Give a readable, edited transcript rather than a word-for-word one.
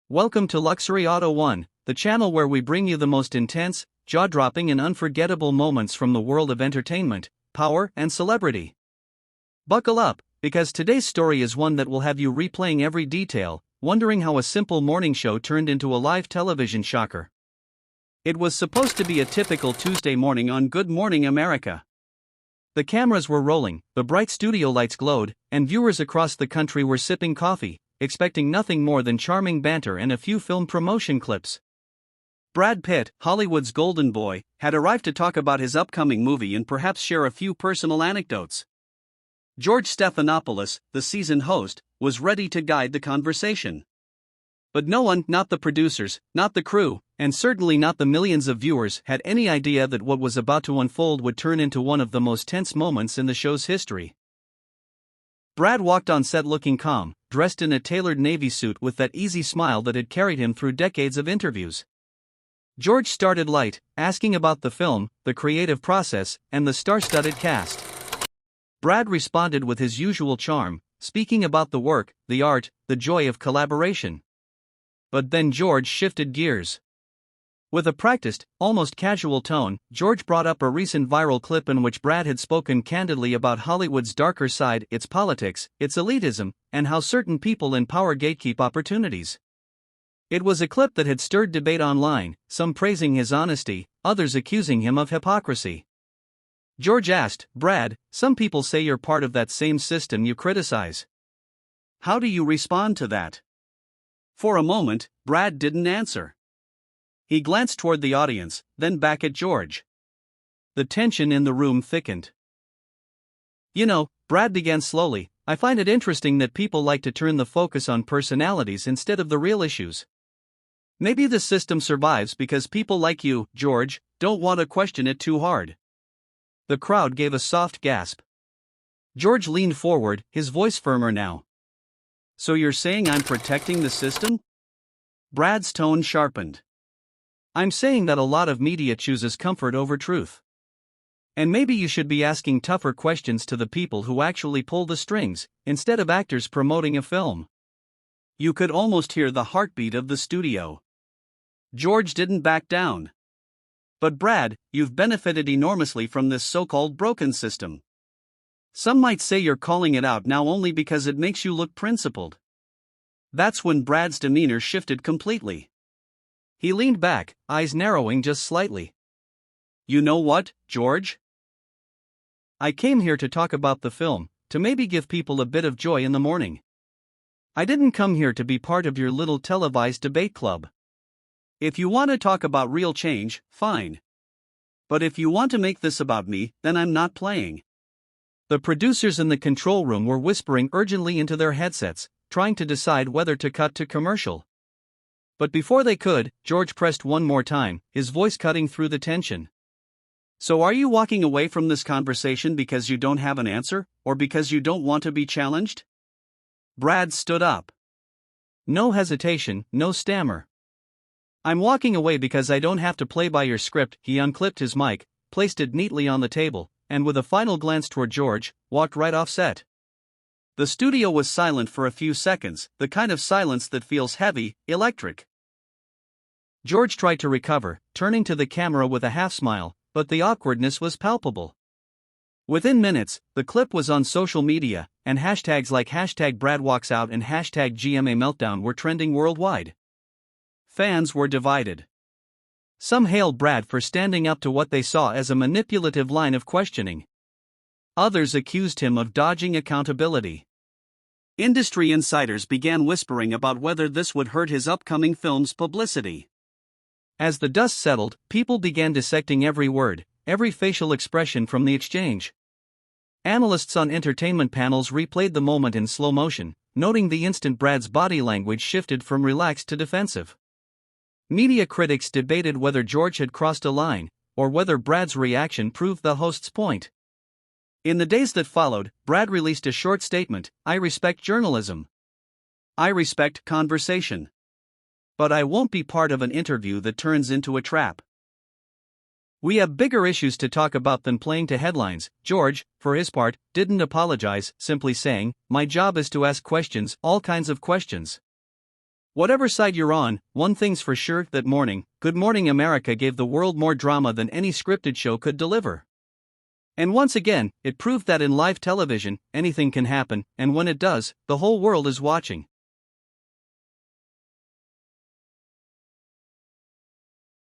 Welcome to Luxary Auto 1, the channel where we bring you the most intense, jaw-dropping and unforgettable moments from the world of entertainment, power and celebrity. Buckle up, because today's story is one that will have you replaying every detail, wondering how a simple morning show turned into a live television shocker. It was supposed to be a typical Tuesday morning on Good Morning America. The cameras were rolling, the bright studio lights glowed, and viewers across the country were sipping coffee, expecting nothing more than charming banter and a few film promotion clips. Brad Pitt, Hollywood's golden boy, had arrived to talk about his upcoming movie and perhaps share a few personal anecdotes. George Stephanopoulos, the seasoned host, was ready to guide the conversation. But no one, not the producers, not the crew, and certainly not the millions of viewers, had any idea that what was about to unfold would turn into one of the most tense moments in the show's history. Brad walked on set looking calm, dressed in a tailored navy suit with that easy smile that had carried him through decades of interviews. George started light, asking about the film, the creative process, and the star-studded cast. Brad responded with his usual charm, speaking about the work, the art, the joy of collaboration. But then George shifted gears. With a practiced, almost casual tone, George brought up a recent viral clip in which Brad had spoken candidly about Hollywood's darker side, its politics, its elitism, and how certain people in power gatekeep opportunities. It was a clip that had stirred debate online, some praising his honesty, others accusing him of hypocrisy. George asked, "Brad, some people say you're part of that same system you criticize. How do you respond to that?" For a moment, Brad didn't answer. He glanced toward the audience, then back at George. The tension in the room thickened. "You know," Brad began slowly, "I find it interesting that people like to turn the focus on personalities instead of the real issues. Maybe the system survives because people like you, George, don't want to question it too hard." The crowd gave a soft gasp. George leaned forward, his voice firmer now. "So you're saying I'm protecting the system?" Brad's tone sharpened. "I'm saying that a lot of media chooses comfort over truth. And maybe you should be asking tougher questions to the people who actually pull the strings, instead of actors promoting a film." You could almost hear the heartbeat of the studio. George didn't back down. "But Brad, you've benefited enormously from this so-called broken system. Some might say you're calling it out now only because it makes you look principled." That's when Brad's demeanor shifted completely. He leaned back, eyes narrowing just slightly. "You know what, George? I came here to talk about the film, to maybe give people a bit of joy in the morning. I didn't come here to be part of your little televised debate club. If you want to talk about real change, fine. But if you want to make this about me, then I'm not playing." The producers in the control room were whispering urgently into their headsets, trying to decide whether to cut to commercial. But before they could, George pressed one more time, his voice cutting through the tension. "So are you walking away from this conversation because you don't have an answer, or because you don't want to be challenged?" Brad stood up. No hesitation, no stammer. "I'm walking away because I don't have to play by your script." He unclipped his mic, placed it neatly on the table, and with a final glance toward George, walked right off set. The studio was silent for a few seconds, the kind of silence that feels heavy, electric. George tried to recover, turning to the camera with a half-smile, but the awkwardness was palpable. Within minutes, the clip was on social media, and hashtags like #BradWalksOut and #GMA Meltdown were trending worldwide. Fans were divided. Some hailed Brad for standing up to what they saw as a manipulative line of questioning. Others accused him of dodging accountability. Industry insiders began whispering about whether this would hurt his upcoming film's publicity. As the dust settled, people began dissecting every word, every facial expression from the exchange. Analysts on entertainment panels replayed the moment in slow motion, noting the instant Brad's body language shifted from relaxed to defensive. Media critics debated whether George had crossed a line, or whether Brad's reaction proved the host's point. In the days that followed, Brad released a short statement: "I respect journalism. I respect conversation. But I won't be part of an interview that turns into a trap." "We have bigger issues to talk about than playing to headlines." George, for his part, didn't apologize, simply saying, "My job is to ask questions, all kinds of questions." Whatever side you're on, one thing's for sure: that morning, Good Morning America gave the world more drama than any scripted show could deliver. And once again, it proved that in live television, anything can happen, and when it does, the whole world is watching.